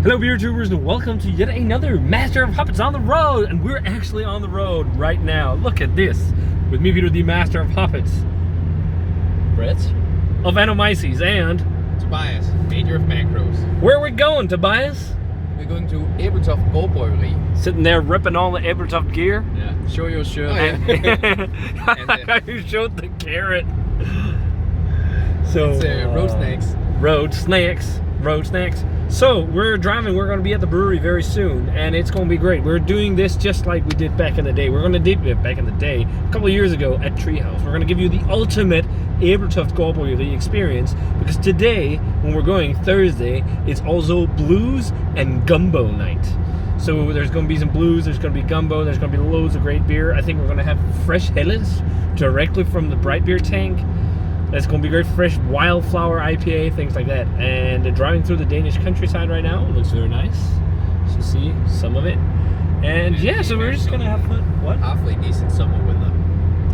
Hello beer tubers and welcome to yet another Master of Hoppets on the road, and we're actually on the road right now. Look at this, with me Peter, the Master of Hoppets, Brett of Anomyces, and Tobias, Major of Macros. Where are we going, Tobias? We're going to Ebeltoft Gårdbryggeri. Sitting there ripping all the Ebeltoft gear. Yeah, show your shirt. Oh, yeah. You showed the carrot. So it's road snacks. Road snacks. So we're driving. We're going to be at the brewery very soon, and it's going to be great. We're doing this just like we did back in the day. We're going to do it back in the day, a couple of years ago at Treehouse. We're going to give you the ultimate Ebeltoft Gårdbryggeri experience, because today, when we're going Thursday, it's also blues and gumbo night. So there's going to be some blues, there's going to be gumbo, there's going to be loads of great beer. I think we're going to have fresh Helles directly from the Bright Beer tank. That's going to be great, fresh wildflower IPA, things like that. And driving through the Danish countryside right now, it looks very nice. You see some of it. And yeah, so we're just going to have fun. What? Halfway decent summer weather.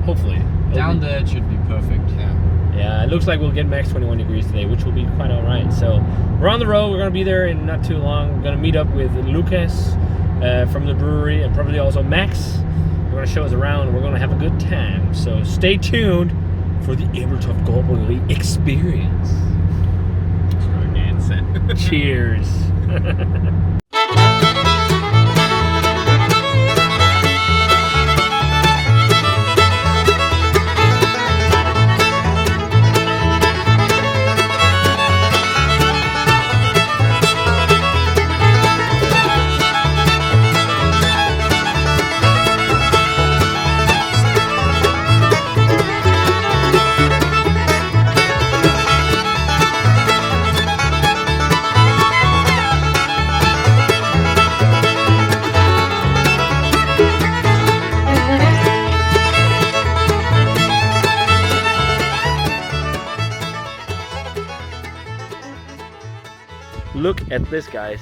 Hopefully. Down there it should be perfect. Yeah, it looks like we'll get max 21 degrees today, which will be quite alright. So we're on the road. We're going to be there in not too long. We're going to meet up with Lucas from the brewery, and probably also Max. They're going to show us around, and we're going to have a good time. So stay tuned for the Ebeltoft Gårdbryggeri experience. Cheers. Look at this, guys.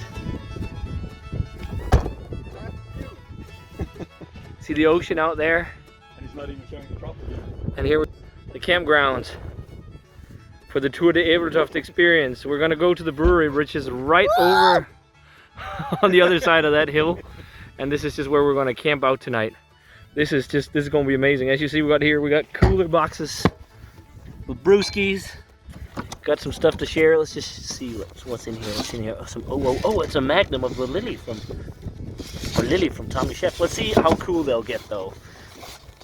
See the ocean out there? And he's not even showing the property. And here the campgrounds for the Tour de Ebeltoft experience. We're gonna go to the brewery, which is right over on the other side of that hill. And this is just where we're gonna camp out tonight. This is gonna be amazing. As you see, we got cooler boxes with brewskis. Got some stuff to share. Let's just see what's in here. What's in here? Oh! It's a Magnum of the Lily from Tommy Chef. Let's see how cool they'll get, though.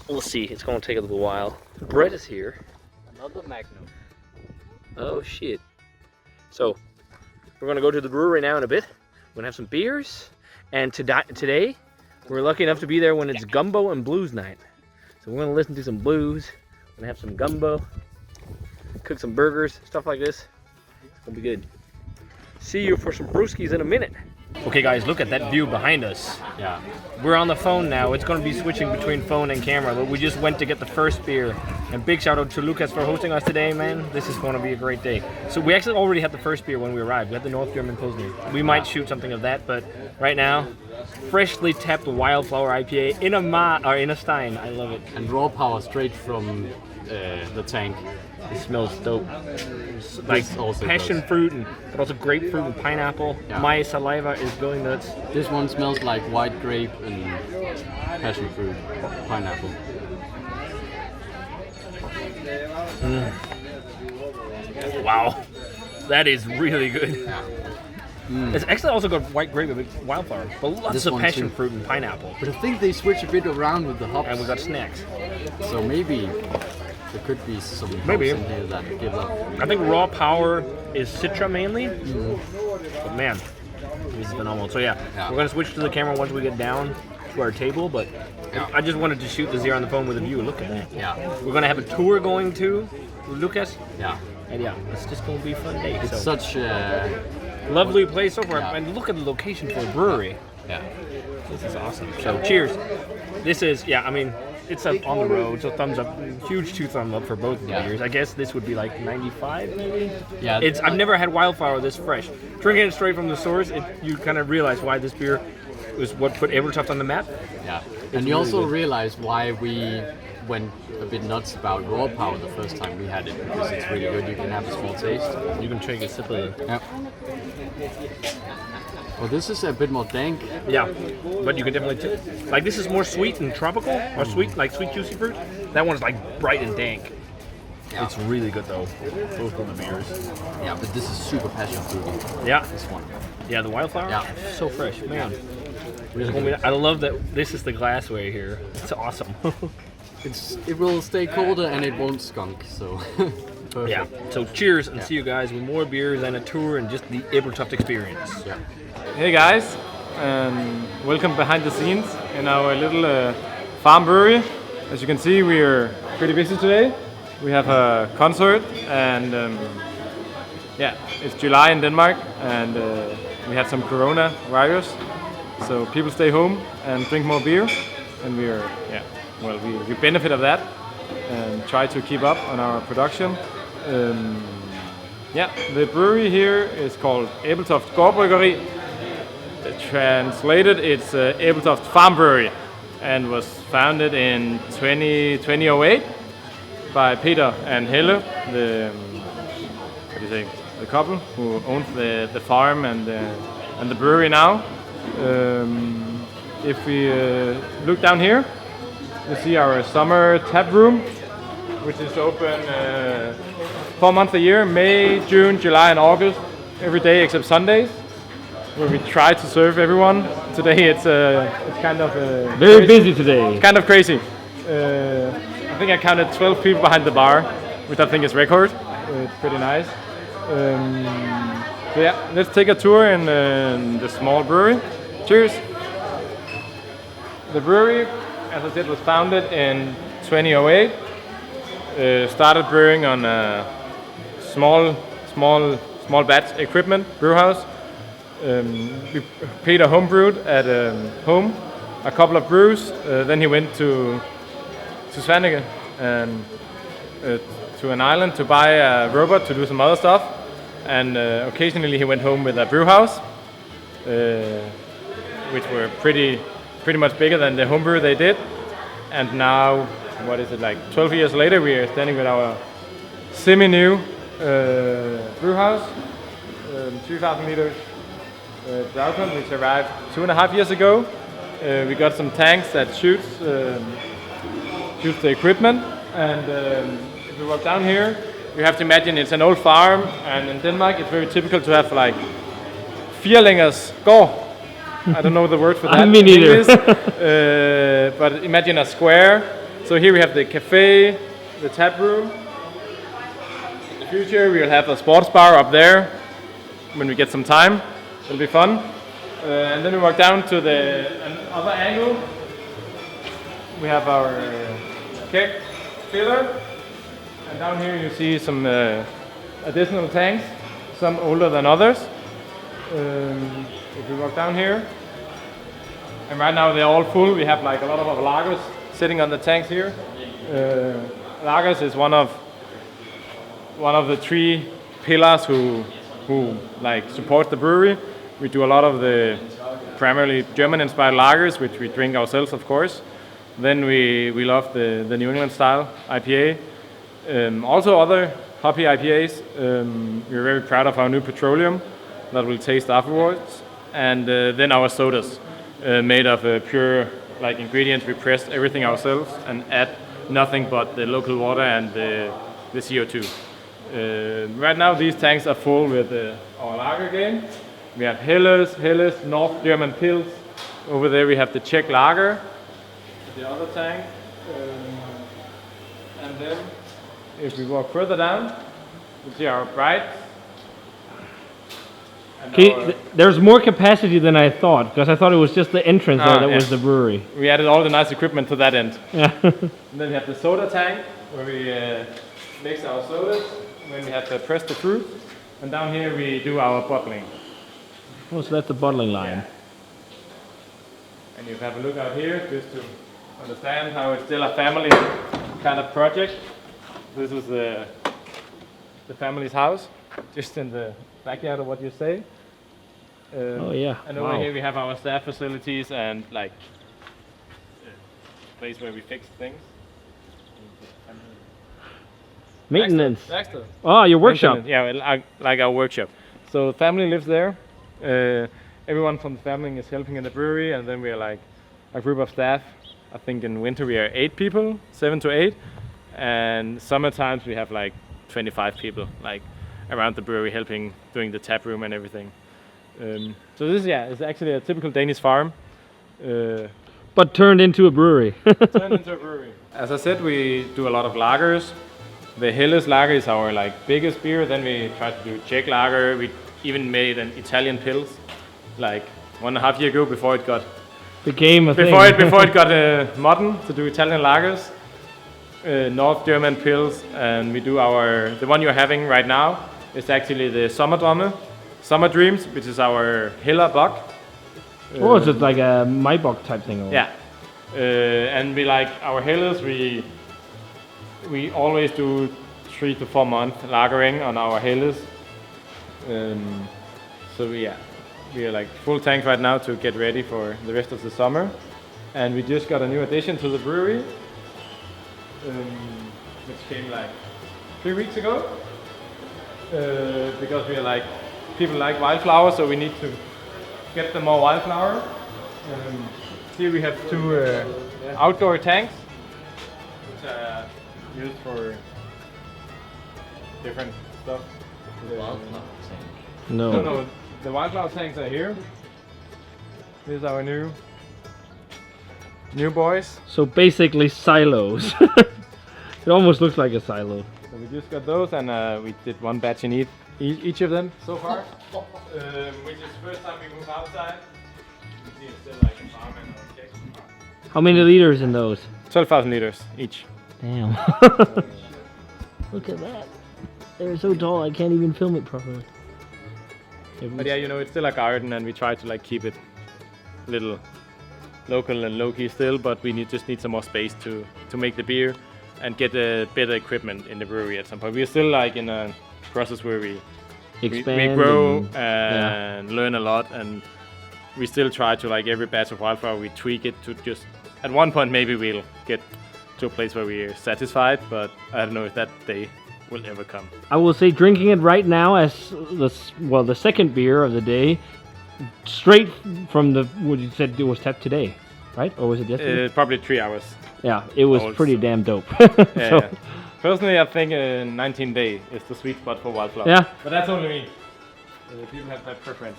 We'll see. It's gonna take a little while. Brett is here. Another Magnum. Oh shit! So we're gonna go to the brewery now in a bit. We're gonna have some beers, and today we're lucky enough to be there when it's gumbo and blues night. So we're gonna listen to some blues. We're gonna have some gumbo. Cook some burgers, stuff like this. It's gonna be good. See you for some brewskis in a minute. Okay guys, look at that view behind us. Yeah. We're on the phone now. It's gonna be switching between phone and camera, but we just went to get the first beer. And big shout out to Lucas for hosting us today, man. This is gonna be a great day. So we actually already had the first beer when we arrived. We had the North German Pilsner. We might shoot something of that, but right now, freshly tapped wildflower IPA in a stein. I love it. And raw power straight from the tank. It smells dope. Like passion fruit, but also grapefruit and pineapple. Yeah. My saliva is going nuts. This one smells like white grape and passion fruit, pineapple. Wow, that is really good. It's actually also got white grape and wildflower, but lots This of one passion too. fruit and pineapple. But I think they switch a bit around with the hops. And we got snacks. So maybe there could be some Maybe. hops in here that give up. I think raw power is Citra mainly. But man, this is phenomenal. So yeah, we're gonna switch to the camera once we get down to our table, but I just wanted to shoot this here on the phone with a view. Look at that. Yeah. We're gonna have a tour going to Lucas. Yeah. And yeah, it's just gonna be a fun day. It's So such lovely place so far. Yeah. And look at the location for a brewery. yeah. This is awesome. So cheers. This is, yeah, I mean, it's up on the road, so thumbs up, huge 2 thumb up for both of the beers. I guess this would be like 95 maybe? Yeah. I've never had wildflower this fresh. Drinking it straight from the source, you kind of realize why this beer was what put Ebeltoft on the map. Yeah. And you also realize why we went a bit nuts about raw power the first time we had it, because it's really good. You can have a small taste. You can take a sip of it. Yeah. Well, this is a bit more dank. Yeah, but you can definitely like this is more sweet and tropical, or sweet like sweet juicy fruit. That one's like bright and dank. Yeah. It's really good though. Both of the beers. Yeah, but this is super passion fruity. Yeah, This one. yeah, the wildflower. Yeah. So fresh, man. Really good. I love that this is the glassware here. It's awesome. It will stay colder and it won't skunk. So. Perfect. Yeah. So cheers and see you guys with more beers and a tour and just the Ebeltoft experience. Yeah. Hey guys, welcome behind the scenes in our little farm brewery. As you can see, we are pretty busy today. We have a concert and yeah, it's July in Denmark and we had some coronavirus. So people stay home and drink more beer and we benefit of that and try to keep up on our production. The brewery here is called Ebeltoft Gårdbryggeri. Translated, it's Ebeltoft Farm Brewery and was founded in 2008 by Peter and Helle, the couple who owns the farm and the brewery now. If we look down here, you see our summer tap room, which is open 4 months a year, May, June, July and August, every day except Sundays, where we try to serve everyone. Today it's kind of Very busy today. kind of crazy. I think I counted 12 people behind the bar, which I think is record. It's pretty nice. So yeah, let's take a tour in the small brewery. Cheers! The brewery, as I said, was founded in 2008. Started brewing on a small batch equipment brew house. Peter homebrewed at home a couple of brews. Then he went to Svanike and to an island to buy a robot to do some other stuff. And occasionally he went home with a brew house, which were pretty much bigger than the homebrew they did. And now, what is it, like 12 years later, we are standing with our semi-new brew house, 2,000 liters Jutland, which arrived 2.5 years ago. We got some tanks that shoots the equipment, and if we walk down here, you have to imagine it's an old farm, and in Denmark it's very typical to have like Firlængers gård. I don't know the word for that. Me neither. In English. But imagine a square. So here we have the cafe, the tap room. In the future we'll have a sports bar up there when we get some time. It'll be fun. And then we walk down to the other angle. We have our keg filler. And down here you see some additional tanks, some older than others. If we walk down here, and right now they're all full. We have like a lot of our lagers sitting on the tanks here. Lagers is one of the 3 pillars who like support the brewery. We do a lot of the primarily German-inspired lagers, which we drink ourselves, of course. Then we love the New England style IPA. Also other hoppy IPAs. We're very proud of our new petroleum that we'll taste afterwards. And then our sodas, made of pure like ingredients. We press everything ourselves and add nothing but the local water and the CO2. Right now these tanks are full with our lager again. We have Helles, North German Pils. Over there we have the Czech lager, the other tank. And then if we walk further down, we see our bright. Okay, there's more capacity than I thought, because I thought it was just the entrance that was the brewery. We added all the nice equipment to that end. Yeah. And then we have the soda tank, where we mix our sodas, when we have to press the fruit. And down here we do our bottling. Oh, so that's the bottling line. Yeah. And you have a look out here, just to understand how it's still a family kind of project. This is the family's house, just in the backyard of what you say. Oh yeah. And over here we have our staff facilities and like place where we fix things. Maintenance. Baxter. Oh, your workshop. Yeah, like our workshop. So family lives there. everyone from the family is helping in the brewery, and then we are like a group of staff. I think in winter we are 8 people, 7 to 8, and summer times we have like 25 people, like around the brewery helping, doing the tap room and everything. So this is actually a typical Danish farm. But turned into a brewery. Turned into a brewery. As I said, we do a lot of lagers. The Helles lager is our like biggest beer. Then we tried to do Czech lager. We even made an Italian pils, like 1.5 years ago before it got Became a before thing. it got modern to do Italian lagers. North German pils, and we do the one you're having right now is actually the Sommerdrømme, Summer Dreams, which is our Hella Bock. Oh, so it's like a Maibach type thing. Or? Yeah, and we like our Helles. We always do 3 to 4 month lagering on our Helles. So we are like full tank right now to get ready for the rest of the summer. And we just got a new addition to the brewery, which came like 3 weeks ago. Because we are like people like wildflowers, so we need to get them more wildflower. Here we have 2 outdoor tanks, which are used for different stuff. No, the wildflower tanks are here. These are our new boys. So basically silos. It almost looks like a silo. So we just got those, and we did 1 batch in each of them so far. Which is the first time we move outside. You can see it's still like a farm and a cake. How many liters in those? 12,000 liters each. Damn. Look at that. They're so tall I can't even film it properly. But yeah, it's still a garden, and we try to like keep it a little local and low-key still, but we just need some more space to make the beer and get better equipment in the brewery at some point. We're still like in a process where we grow and learn a lot, and we still try to, like every batch of wildflower, we tweak it to just, at one point maybe we'll get to a place where we're satisfied, but I don't know if that day will ever come. I will say drinking it right now as the second beer of the day, straight from what you said it was tapped today, right? Or was it yesterday? Probably 3 hours. Yeah, it was old, pretty so. damn dope. Yeah, yeah. Personally, I think 19 day is the sweet spot for wildflower. Yeah. But that's only me. People have that preference.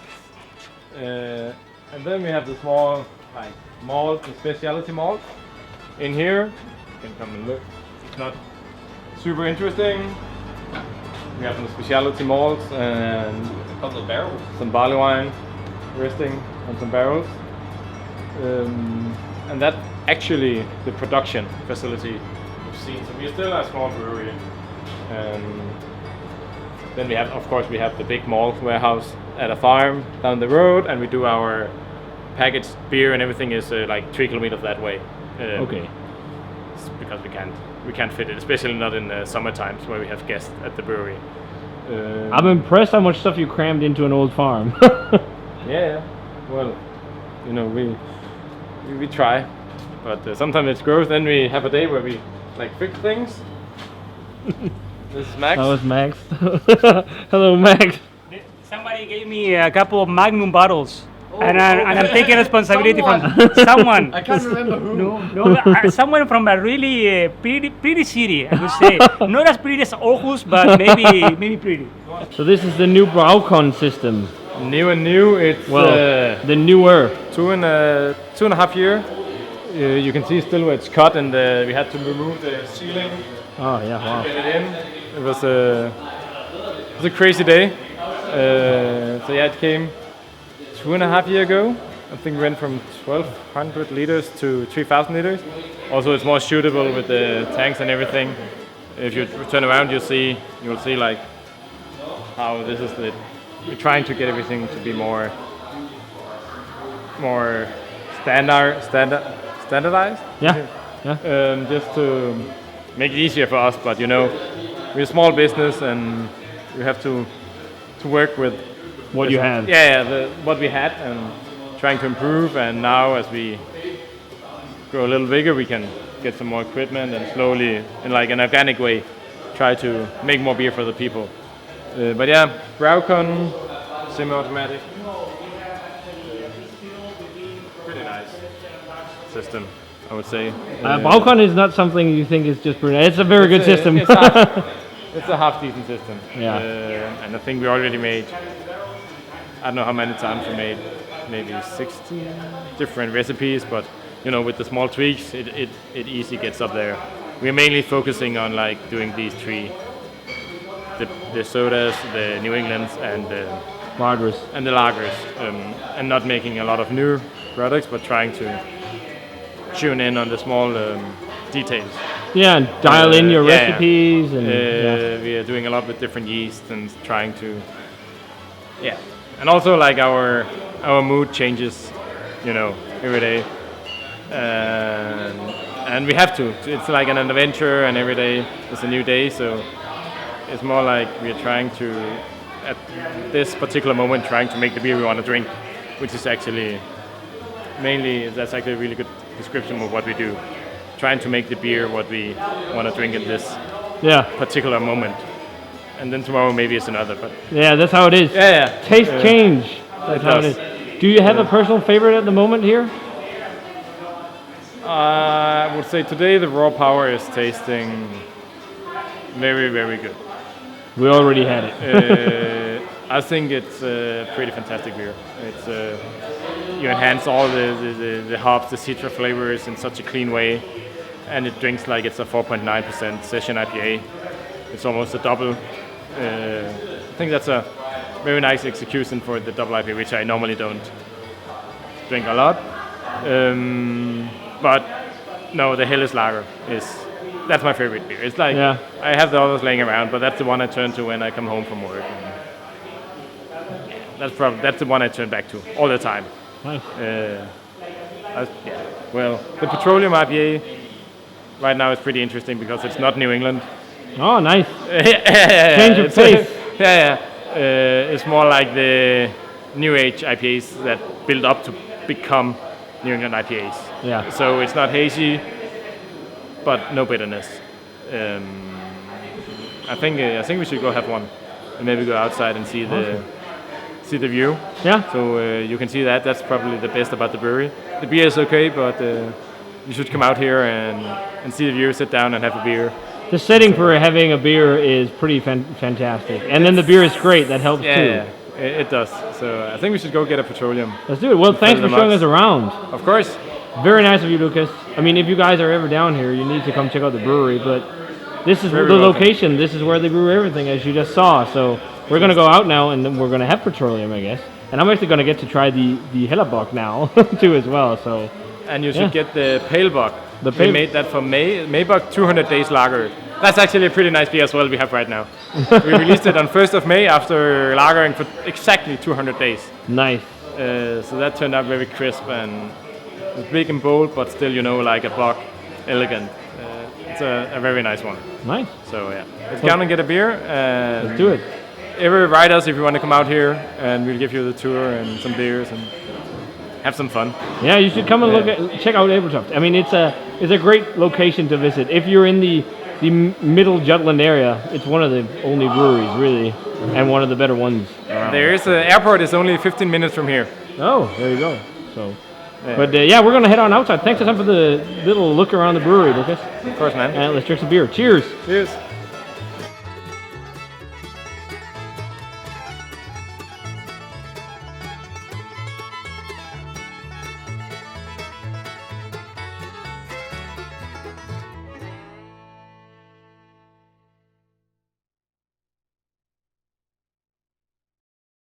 And then we have the small like malt, the specialty malt. In here, you can come and look. It's not super interesting. We have some specialty malts and a couple of barrels. Some barley wine resting on some barrels. And that actually the production facility we've seen. So we're still a small brewery. Then we have, of course, the big malt warehouse at a farm down the road, and we do our packaged beer and everything is like 3 kilometers that way. Okay. Because we can't fit it, especially not in the summer times where we have guests at the brewery. I'm impressed how much stuff you crammed into an old farm. Yeah, well, we try, but sometimes it's gross. Then we have a day where we like fix things. This is Max. That was Max. Hello, Max. Somebody gave me a couple of Magnum bottles, and I'm taking responsibility from someone. I can't remember who. No, someone from a really pretty city, I would say. Not as pretty as Aarhus, but maybe pretty. So this is the new Braucon system. New and new. It's the newer. 2.5 years. You can see still where it's cut, and we had to remove the ceiling. Oh yeah, wow. Get it in. It was a crazy day. So yeah, it came 2.5 years ago. I think we went from 1,200 liters to 3,000 liters. Also, it's more shootable with the tanks and everything. If you turn around, you'll see like how this is we're trying to get everything to be more standardized. Yeah. Yeah. Just to make it easier for us, but we're a small business and we have to work with What you have. what we had and trying to improve. And now as we grow a little bigger, we can get some more equipment and slowly, in like an organic way, try to make more beer for the people. But yeah, Braucon, semi-automatic. system, I would say. Balkan is not something you think is just brilliant. It's a very good system. It's a half decent system. Yeah. And I think we already made, I don't know how many times we made, maybe 60 different recipes, but you know, with the small tweaks, it easily gets up there. We're mainly focusing on like doing these three, the sodas, the New Englands, and the lagers. And not making a lot of new products, but trying to tune in on the small details. Yeah, and dial in your recipes. And we are doing a lot with different yeasts and trying to, and also like our mood changes, you know, every day, and we have to. It's like an adventure, and every day is a new day. So it's more like we are trying to, at this particular moment, trying to make the beer we want to drink, which is actually mainly, that's actually a really good description of what we do. Trying to make the beer what we want to drink in this particular moment. And then tomorrow maybe it's another. But yeah, that's how it is. Yeah. Taste change. That's how it is. Do you have a personal favorite at the moment here? I would say today the raw power is tasting very, very good. We already had it. I think it's a pretty fantastic beer. It's you enhance all the hops, the citra flavors in such a clean way, and it drinks like it's a 4.9% session IPA. It's almost a double. I think that's a very nice execution for the double IPA, which I normally don't drink a lot. But no, the Helles Lager that's my favorite beer. It's like I have the others laying around, but that's the one I turn to when I come home from work. That's the one I turn back to all the time. Nice. Well, the Petroleum IPA right now is pretty interesting because it's not New England. Oh, nice. Change of pace. It's more like the New Age IPAs that build up to become New England IPAs. Yeah. So it's not hazy, but no bitterness. I think we should go have one and maybe go outside and see the view. Yeah. So you can see that. That's probably the best about the brewery. The beer is okay, but you should come out here and see the view, sit down and have a beer. The setting for having a beer is pretty fantastic. And then the beer is great. That helps too. Yeah, it does. So I think we should go get a Petroleum. Let's do it. Well, thanks for showing us around. Of course. Very nice of you, Lucas. I mean, if you guys are ever down here, you need to come check out the brewery. But this is the location. This is where they brew everything, as you just saw. So we're going to go out now, and then we're going to have Petroleum, I guess. And I'm actually going to get to try the Hellebuck now, too, as well. So. And you should get the Pale Buck. We made that for Maybuck 200 Days Lager. That's actually a pretty nice beer as well we have right now. We released it on 1st of May after lagering for exactly 200 days. Nice. So that turned out very crisp and big and bold, but still, you know, like a Buck, elegant. It's a very nice one. Nice. So yeah, let's go and get a beer. Let's do it. Write us if you want to come out here, and we'll give you the tour and some beers and have some fun. Yeah, you should come and check out Ebeltoft. I mean, it's a great location to visit. If you're in the middle Jutland area, it's one of the only breweries really, and one of the better ones around. There is an airport. It's only 15 minutes from here. Oh, there you go. So, but we're gonna head on outside. Thanks a ton for the little look around the brewery, Lucas. Of course, man. And let's drink some beer. Cheers. Cheers.